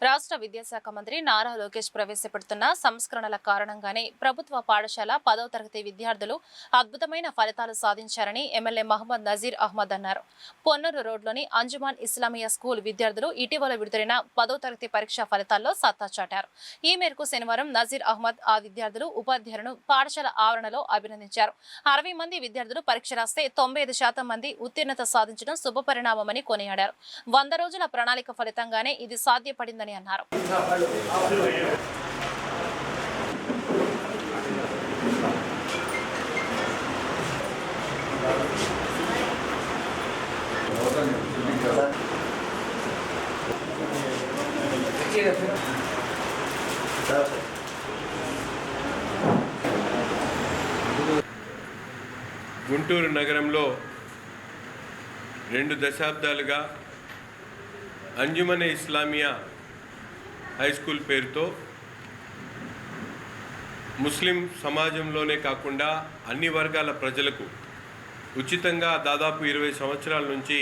రాష్ట్ర విద్యాశాఖ మంత్రి నారా లోకేష్ ప్రవేశపెడుతున్న సంస్కరణల కారణంగానే ప్రభుత్వ పాఠశాల 10వ తరగతి విద్యార్థులు అద్భుతమైన ఫలితాలు సాధించారని ఎమ్మెల్యే మహమ్మద్ నజీర్ అహ్మద్ అన్నారు. పొన్నూరు రోడ్లోని అంజుమాన్ ఇస్లామియా స్కూల్ విద్యార్థులు ఇటీవల విడుదలైన 10వ తరగతి పరీక్షా ఫలితాల్లో సత్తా చాటారు. ఈ మేరకు శనివారం నజీర్ అహ్మద్ ఆ విద్యార్థులు ఉపాధ్యాయులను పాఠశాల ఆవరణలో అభినందించారు. 60 మంది విద్యార్థులు పరీక్ష రాస్తే 95% మంది ఉత్తీర్ణత సాధించడం శుభపరిణామమని కొనియాడారు. 100 రోజుల ప్రణాళిక ఫలితంగానే ఇది సాధ్యపడిందని అన్నారు. గుంటూరు నగరంలో 2 దశాబ్దాలుగా అంజుమన్ ఇస్లామియా హై స్కూల్ పేరుతో ముస్లిం సమాజంలోనే కాకుండా అన్ని వర్గాల ప్రజలకు ఉచితంగా దాదాపు 20 సంవత్సరాల నుంచి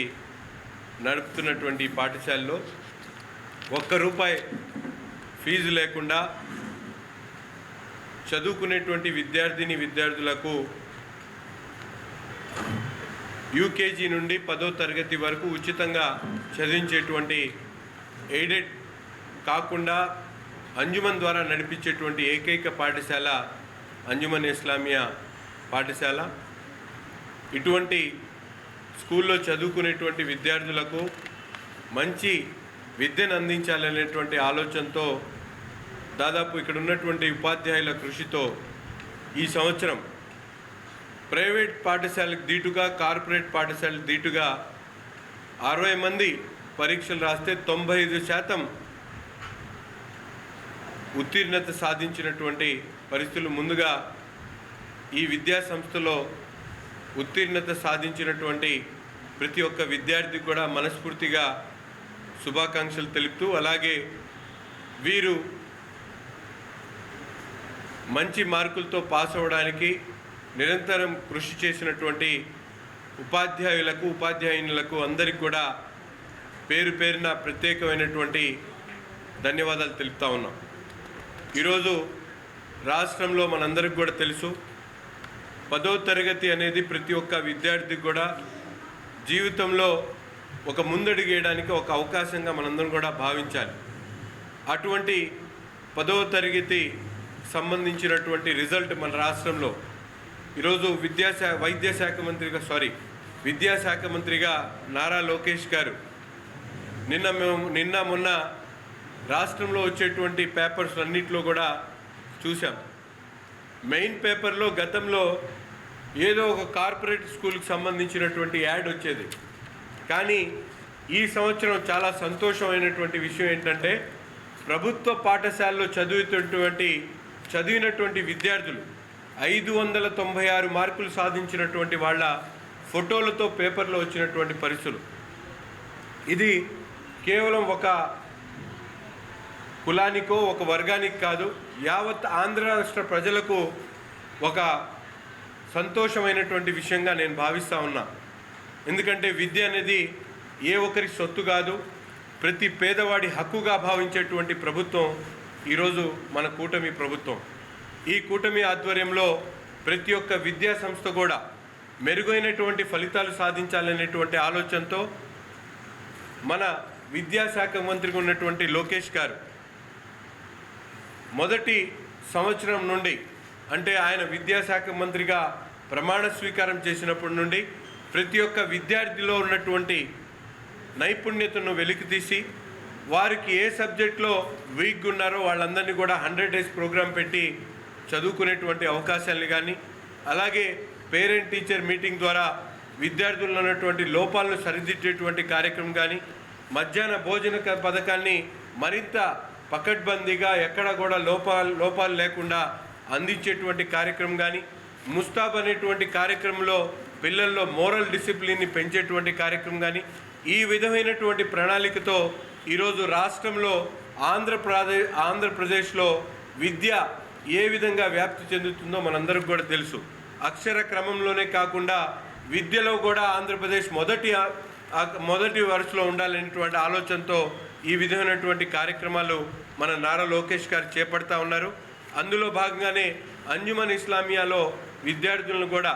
నడుపుతున్నటువంటి పాఠశాలలో ₹1 ఫీజు లేకుండా చదువుకునేటువంటి విద్యార్థులకు యూకేజీ నుండి 10వ తరగతి వరకు ఉచితంగా చదివించేటువంటి ఎయిడెడ్ కాకుండా అంజుమన్ ద్వారా నడిపించేటువంటి ఏకైక పాఠశాల అంజుమన్ ఇస్లామియా పాఠశాల. ఇటువంటి స్కూల్లో చదువుకునేటువంటి విద్యార్థులకు మంచి విద్యను అందించాలనేటువంటి ఆలోచనతో దాదాపు ఇక్కడ ఉన్నటువంటి ఉపాధ్యాయుల కృషితో ఈ సంవత్సరం ప్రైవేట్ పాఠశాలకు దీటుగా కార్పొరేట్ పాఠశాలకు దీటుగా 60 మంది పరీక్షలు రాస్తే 95% ఉత్తీర్ణత సాధించినటువంటి పరిస్థితులు. ముందుగా ఈ విద్యా సంస్థలో ఉత్తీర్ణత సాధించినటువంటి ప్రతి ఒక్క విద్యార్థికి కూడా మనస్ఫూర్తిగా శుభాకాంక్షలు తెలుపుతూ, అలాగే వీరు మంచి మార్కులతో పాస్ అవ్వడానికి నిరంతరం కృషి చేసినటువంటి ఉపాధ్యాయులకు ఉపాధ్యాయునులకు అందరికీ కూడా పేరు పేరున ప్రత్యేకమైనటువంటి ధన్యవాదాలు తెలుపుతా ఉన్నాం. ఈరోజు రాష్ట్రంలో మనందరికి కూడా తెలుసు, 10వ తరగతి అనేది ప్రతి ఒక్క విద్యార్థికి కూడా జీవితంలో ఒక ముందడుగు వేయడానికి ఒక అవకాశంగా మనందరం కూడా భావించాలి. అటువంటి 10వ తరగతి సంబంధించినటువంటి రిజల్ట్ మన రాష్ట్రంలో ఈరోజు విద్యాశాఖ మంత్రిగా నారా లోకేష్ గారు నిన్న మొన్న రాష్ట్రంలో వచ్చేటువంటి పేపర్స్ అన్నింటిలో కూడా చూసాం. మెయిన్ పేపర్లో గతంలో ఏదో ఒక కార్పొరేట్ స్కూల్కి సంబంధించినటువంటి యాడ్ వచ్చేది. కానీ ఈ సంవత్సరం చాలా సంతోషమైనటువంటి విషయం ఏంటంటే, ప్రభుత్వ పాఠశాలలో చదివినటువంటి విద్యార్థులు 596 మార్కులు సాధించినటువంటి వాళ్ళ ఫోటోలతో పేపర్లో వచ్చినటువంటి పరిస్థితులు. ఇది కేవలం ఒక కులానికో ఒక వర్గానికి కాదు, యావత్ ఆంధ్ర రాష్ట్ర ప్రజలకు ఒక సంతోషమైనటువంటి విషయంగా నేను భావిస్తూ ఉన్నా. ఎందుకంటే విద్య అనేది ఏ ఒక్కరి సొత్తు కాదు, ప్రతి పేదవాడి హక్కుగా భావించేటువంటి ప్రభుత్వం ఈరోజు మన కూటమి ప్రభుత్వం. ఈ కూటమి ఆధ్వర్యంలో ప్రతి ఒక్క విద్యా సంస్థ కూడా మెరుగైనటువంటి ఫలితాలు సాధించాలనేటువంటి ఆలోచనతో మన విద్యాశాఖ మంత్రిగా ఉన్నటువంటి లోకేష్ గారు మొదటి సంవత్సరం నుండి, అంటే ఆయన విద్యాశాఖ మంత్రిగా ప్రమాణ స్వీకారం చేసినప్పటి నుండి ప్రతి ఒక్క విద్యార్థిలో ఉన్నటువంటి నైపుణ్యతను వెలికితీసి వారికి ఏ సబ్జెక్ట్లో వీక్గా ఉన్నారో వాళ్ళందరినీ కూడా 100 days ప్రోగ్రాం పెట్టి చదువుకునేటువంటి అవకాశాలు కానీ, అలాగే పేరెంట్ టీచర్ మీటింగ్ ద్వారా విద్యార్థుల్లో ఉన్నటువంటి లోపాలను సరిదిద్దేటువంటి కార్యక్రమం కానీ, మధ్యాహ్న భోజన పథకాన్ని మరింత పకడ్బందీగా ఎక్కడ కూడా లోపాలు లేకుండా అందించేటువంటి కార్యక్రమం కానీ, ముస్తాబ్ అనేటువంటి కార్యక్రమంలో పిల్లల్లో మోరల్ డిసిప్లిన్ని పెంచేటువంటి కార్యక్రమం కానీ, ఈ విధమైనటువంటి ప్రణాళికతో ఈరోజు రాష్ట్రంలో ఆంధ్రప్రదేశ్లో విద్య ఏ విధంగా వ్యాప్తి చెందుతుందో మనందరికీ కూడా తెలుసు. అక్షర క్రమంలోనే కాకుండా విద్యలో కూడా ఆంధ్రప్రదేశ్ మొదటి వరుసలో ఉండాలనేటువంటి ఆలోచనతో ఈ విధమైనటువంటి కార్యక్రమాలు మన నారా లోకేష్ గారు చేపడతా ఉన్నారు. అందులో భాగంగానే అంజుమన్ ఇస్లామియాలో విద్యార్థులను కూడా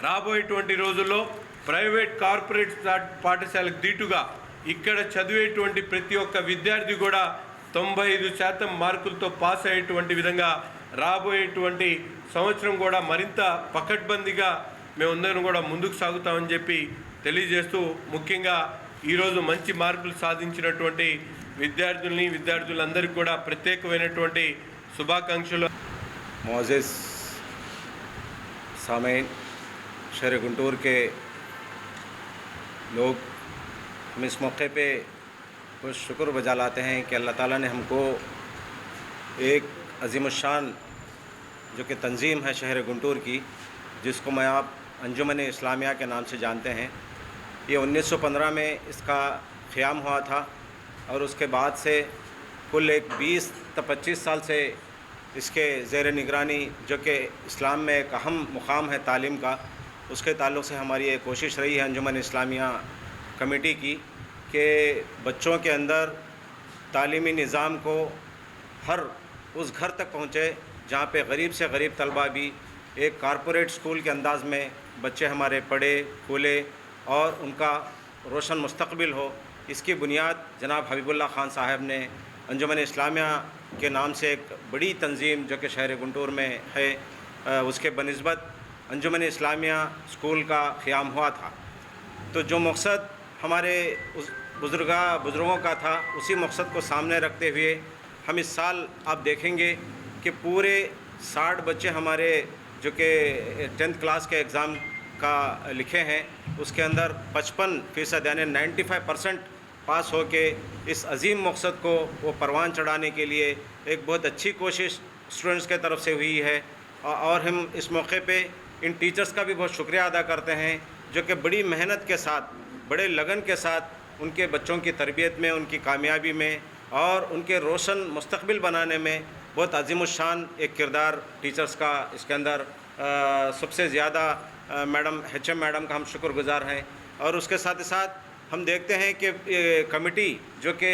రాబోయేటువంటి రోజుల్లో ప్రైవేట్ కార్పొరేట్ పాఠశాలకు దీటుగా ఇక్కడ చదివేటువంటి ప్రతి ఒక్క విద్యార్థి కూడా 95% మార్కులతో పాస్ అయ్యేటువంటి విధంగా రాబోయేటువంటి సంవత్సరం కూడా మరింత పకడ్బందీగా మేమందరం కూడా ముందుకు సాగుతామని చెప్పి తెలియజేస్తూ, ముఖ్యంగా ఈరోజు మంచి మార్కులు సాధించినటువంటి విద్యార్థులందరికీ కూడా ప్రత్యేకమైనటువంటి శుభాకాంక్షలు. मोअज़्ज़िज़ सामईन, शहर गुंटूर के लोग, हम इस मौके पे कुछ शुक्र बजा लाते हैं कि अल्लाह ताला ने हमको एक अज़ीमुश्शान जो कि तंज़ीम है शहर गुंटूर की, जिसको मैं आप अंजुमन इस्लामिया के नाम से जानते हैं, ये 1915 में इसका क़याम हुआ था और उसके बाद से कुल एक 20-25 साल से इसके ज़ेर निगरानी, जो कि इस्लाम में एक अहम मुकाम है तालीम का, उसके ताल्लुक़ से हमारी ये कोशिश रही है अंजुमन इस्लामिया कमेटी की कि बच्चों के अंदर तालीमी निज़ाम को हर उस घर तक पहुँचे जहाँ पे गरीब से गरीब तलबा भी एक कारपोरेट स्कूल के अंदाज़ में बच्चे हमारे पढ़े फूले और उनका रोशन मुस्तकबिल हो। इसकी बुनियाद जनाब हबीबुल्लाह ख़ान साहब ने अंजुमन इस्लामिया के नाम से एक बड़ी तंज़ीम जो कि शहर गुंटूर में है, उसके बनिस्बत अंजुमन इस्लामिया स्कूल का क़याम हुआ था। तो जो मकसद हमारे उस बुज़ुर्गों का था, उसी मकसद को सामने रखते हुए हम इस साल आप देखेंगे कि पूरे 60 बच्चे हमारे जो कि 10th क्लास के एग्ज़ाम का लिखे हैं, उसके अंदर 55% यानी 95% पास हो के इस अजीम मकसद को वो परवान चढ़ाने के लिए एक बहुत अच्छी कोशिश स्टूडेंट्स के तरफ से हुई है। और हम इस मौके पे इन टीचर्स का भी बहुत शुक्रिया अदा करते हैं जो कि बड़ी मेहनत के साथ, बड़े लगन के साथ उनके बच्चों की तरबियत में, उनकी कामयाबी में और उनके रोशन मुस्तकबिल बनाने में बहुत अज़ीमुश्शान एक किरदार टीचर्स का इसके अंदर सबसे ज़्यादा मैडम HM मैडम का हम शुक्रगुज़ार हैं। और उसके साथ ही साथ हम देखते हैं कि कमेटी जो कि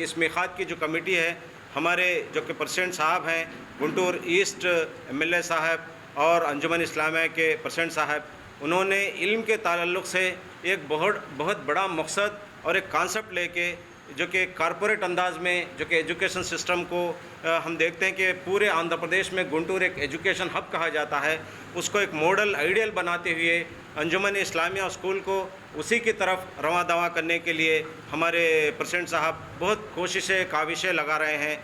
इस मिखात की जो कमेटी है, हमारे जो कि प्रेसिडेंट साहब हैं गुंटूर ईस्ट MLA साहब और अंजुमन इस्लामिया के प्रेसिडेंट साहब, उन्होंने इल्म के ताल्लुक़ से एक बहुत बड़ा मकसद और एक कॉन्सेप्ट लेके जो कि कारपोरेट अंदाज में जो कि एजुकेशन सिस्टम को हम देखते हैं कि पूरे आंध्र प्रदेश में गुंटूर एक एजुकेशन हब कहा जाता है, उसको एक मॉडल आइडियल बनाते हुए अंजुमन इस्लामिया स्कूल को उसी की तरफ रवां दवा करने के लिए हमारे प्रेसिडेंट साहब बहुत कोशिशें काविशें लगा रहे हैं।